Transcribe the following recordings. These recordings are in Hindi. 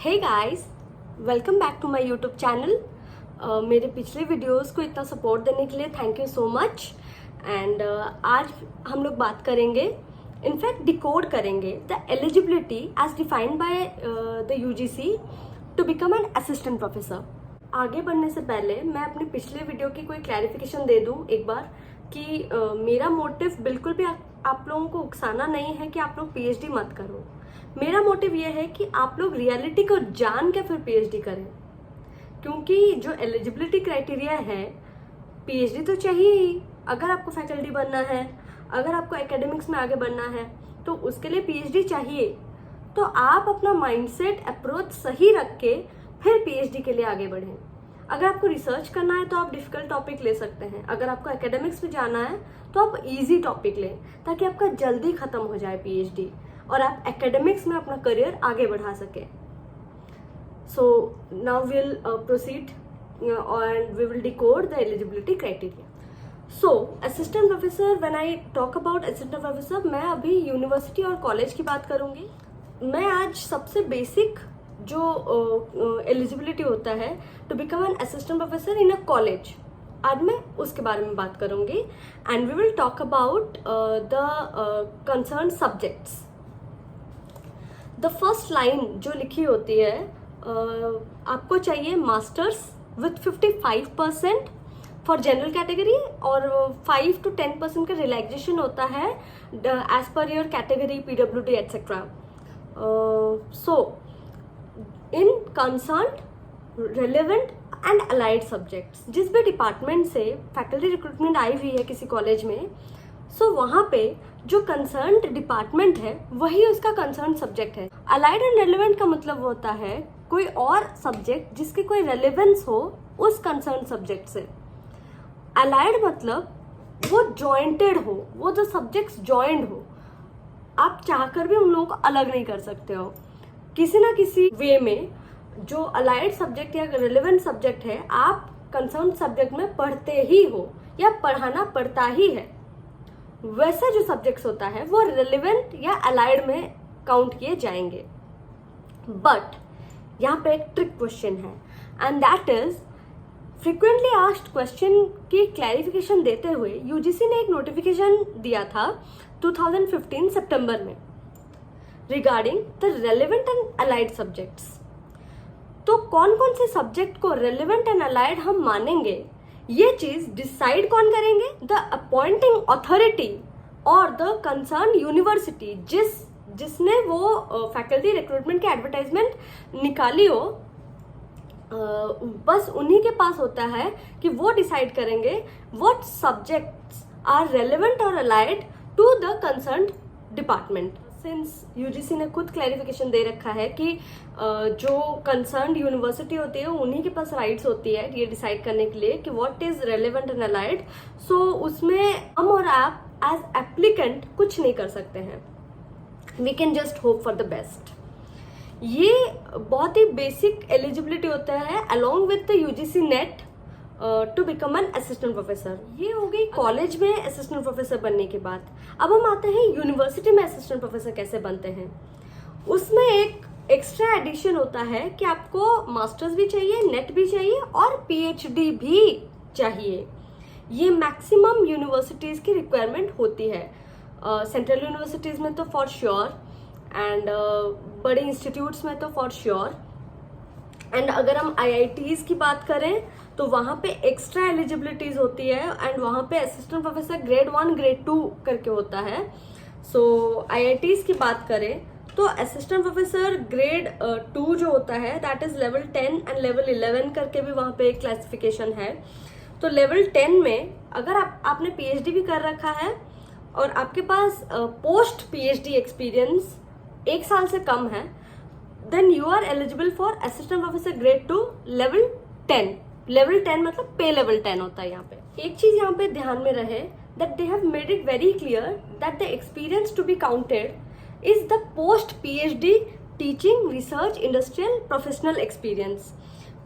Hey guys, welcome back to my YouTube channel. मेरे पिछले वीडियोस को इतना सपोर्ट देने के लिए thank you so much. And आज हम लोग बात करेंगे, इनफैक्ट डिकोड करेंगे the eligibility as defined by the UGC to become an assistant professor. आगे बढ़ने से पहले मैं अपने पिछले वीडियो की कोई क्लैरिफिकेशन दे दूं एक बार कि मेरा मोटिव बिल्कुल भी आप लोगों को उकसाना नहीं है कि आप लोग पीएचडी मत करो। मेरा मोटिव ये है कि आप लोग रियलिटी को जान के फिर पीएचडी करें, क्योंकि जो एलिजिबिलिटी क्राइटेरिया है, पीएचडी तो चाहिए ही। अगर आपको फैकल्टी बनना है, अगर आपको एकेडमिक्स में आगे बढ़ना है, तो उसके लिए पीएचडी चाहिए। तो आप अपना माइंडसेट अप्रोच सही रख के फिर पीएचडी के लिए आगे बढ़ें। अगर आपको रिसर्च करना है तो आप डिफिकल्ट टॉपिक ले सकते हैं। अगर आपको एकेडमिक्स में जाना है तो आप इजी टॉपिक लें, ताकि आपका जल्दी खत्म हो जाए पीएचडी और आप एकेडमिक्स में अपना करियर आगे बढ़ा सकें। So now will proceed and we will decode the eligibility criteria. So assistant professor, when I talk about assistant professor, मैं अभी यूनिवर्सिटी और कॉलेज की बात करूंगी। मैं आज सबसे बेसिक जो एलिजिबिलिटी होता है to become an assistant professor in a college, आज मैं उसके बारे में बात करूंगी। And we will talk about the concern subjects. The first line जो लिखी होती है, आपको चाहिए masters with 55% for general category और 5 to 10% का रिलैक्सेशन होता है एज पर your category, PWD etcetera. So in concern relevant and allied subjects, जिस भी डिपार्टमेंट से फैकल्टी रिक्रूटमेंट आई हुई है किसी कॉलेज में, सो वहाँ पे जो कंसर्न डिपार्टमेंट है वही उसका कंसर्न सब्जेक्ट है। अलाइड एंड रेलेवेंट का मतलब होता है कोई और सब्जेक्ट जिसके कोई रेलेवेंस हो उस कंसर्न सब्जेक्ट से। अलाइड मतलब वो जॉइंटेड हो, वो जो सब्जेक्ट्स जॉइंट हो, आप चाहकर भी उन लोगों को अलग नहीं कर सकते हो। किसी ना किसी वे में जो अलाइड सब्जेक्ट या रेलेवेंट सब्जेक्ट है, आप कंसर्न सब्जेक्ट में पढ़ते ही हो या पढ़ाना पड़ता ही है। वैसे जो सब्जेक्ट्स होता है वो रेलेवेंट या अलाइड में काउंट किए जाएंगे। बट यहाँ पे एक ट्रिक क्वेश्चन है, and that is frequently asked question की क्लैरिफिकेशन देते हुए यूजीसी ने एक नोटिफिकेशन दिया था 2015 सितंबर में regarding the relevant and allied subjects. तो कौन कौन से सब्जेक्ट को रेलेवेंट एंड अलाइड हम मानेंगे, ये चीज डिसाइड कौन करेंगे? द अपॉइंटिंग अथॉरिटी और द कंसर्न यूनिवर्सिटी जिसने वो फैकल्टी रिक्रूटमेंट की एडवर्टाइजमेंट निकाली हो, बस उन्हीं के पास होता है कि वो डिसाइड करेंगे व्हाट सब्जेक्ट्स आर रेलेवेंट और allied to the concern department. Since UGC ने खुद क्लैरिफिकेशन दे रखा है कि जो कंसर्न यूनिवर्सिटी होती है उन्हीं के पास राइट्स होती है ये डिसाइड करने के लिए कि what is relevant and allied. So उसमें हम और आप एज एप्लीकेंट कुछ नहीं कर सकते हैं। We can just hope for the best. ये बहुत ही बेसिक एलिजिबिलिटी होता है along with the UGC NET to become an assistant professor. ये हो गई कॉलेज में असिस्टेंट प्रोफेसर बनने के बाद। अब हम आते हैं यूनिवर्सिटी में असिस्टेंट प्रोफेसर कैसे बनते हैं। उसमें एक एक्स्ट्रा एडिशन होता है कि आपको मास्टर्स भी चाहिए, नेट भी चाहिए और पीएचडी भी चाहिए। ये मैक्सिमम यूनिवर्सिटीज की रिक्वायरमेंट होती है। सेंट्रल यूनिवर्सिटीज में तो फॉर श्योर, एंड बड़े इंस्टीट्यूट्स में तो फॉर श्योर। एंड अगर हम आईआईटीज की बात करें तो वहाँ पे एक्स्ट्रा एलिजिबिलिटीज होती है, एंड वहाँ पे असिस्टेंट प्रोफेसर ग्रेड 1 ग्रेड 2 करके होता है। सो आईआईटीज की बात करें तो असिस्टेंट प्रोफेसर ग्रेड 2 जो होता है that is level 10 and level 11 करके भी वहाँ पे एक क्लासिफिकेशन है। तो लेवल 10 में अगर आपने पीएचडी भी कर रखा है और आपके पास पोस्ट पीएचडी एक्सपीरियंस 1 साल से कम है, then you are eligible for assistant professor grade 2 level 10। Level 10 मतलब पे लेवल 10 होता है। यहाँ पे एक चीज यहाँ पे ध्यान में रहे that they have made it very clear that the experience to be counted is the post PhD teaching, research, industrial, professional experience,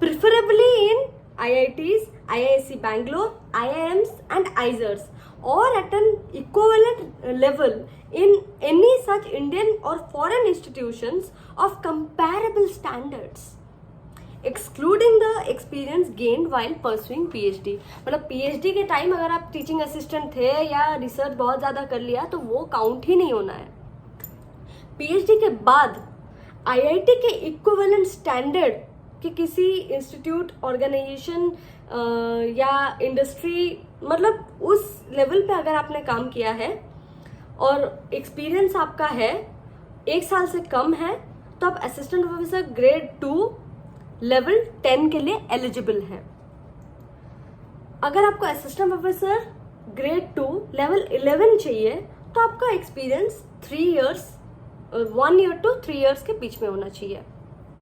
preferably in IITs, IISc Bangalore, IIMs and IISERs or at an equivalent level in any such Indian or foreign institutions of comparable standards, excluding the experience gained while pursuing PhD. मतलब PhD के टाइम अगर आप टीचिंग असिस्टेंट थे या रिसर्च बहुत ज़्यादा कर लिया तो वो काउंट ही नहीं होना है. PhD के बाद IIT के इक्विवेलेंट स्टैंडर्ड कि किसी इंस्टीट्यूट, ऑर्गेनाइजेशन या इंडस्ट्री, मतलब उस लेवल पे अगर आपने काम किया है और एक्सपीरियंस आपका है 1 साल से कम है, तो आप असिस्टेंट प्रोफेसर ग्रेड 2 लेवल 10 के लिए एलिजिबल है. अगर आपको असिस्टेंट प्रोफेसर ग्रेड 2 लेवल 11 चाहिए तो आपका experience 3 years, 1 year to 3 years के बीच में होना चाहिए.